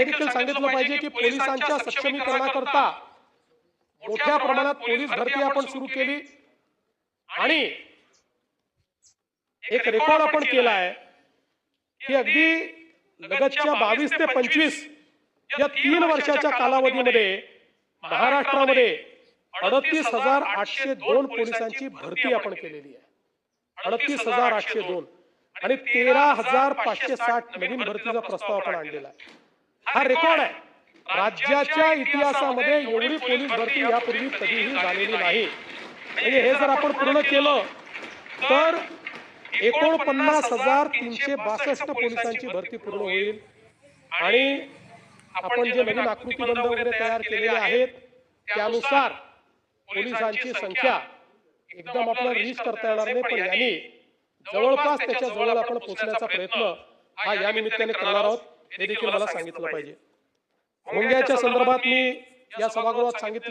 हे देखील सांगितलं पाहिजे की पोलिसांच्या सक्षमीकरणाकरता मोठ्या प्रमाणात पोलीस भरती आपण सुरू केली आणि एक रेकॉर्ड आपण केला आहे की अगदी लगतच्या 22 ते 25 या 3 वर्षाच्या कालावधीमध्ये महाराष्ट्रामध्ये 38,802 पोलिसांची भरती आपण केलेली आहे। 38,802 आणि 13,560 नवीन भरतीचा प्रस्ताव आपण आणलेला आहे। हा रेकॉर्ड आहे। राज्याच्या इतिहासामध्ये एवढी पोलीस भरती यापूर्वी कधीही झालेली नाही। म्हणजे हे जर आपण पूर्ण केलं तर 49,362 पोलिसांची भरती पूर्ण होईल आणि आपण जे नवीन आकृतीबंध वगैरे तयार केलेले आहेत त्यानुसार पोलिसांची संख्या एकदम आपल्याला रीच करता येणार नाही, पण यांनी जवळपास त्याच्या जवळ आपण पोहोचण्याचा प्रयत्न हा या निमित्ताने करणार आहोत हे देखील मला सांगितलं पाहिजे। मुंग्याच्या संदर्भात मी या सभागृहात सांगितले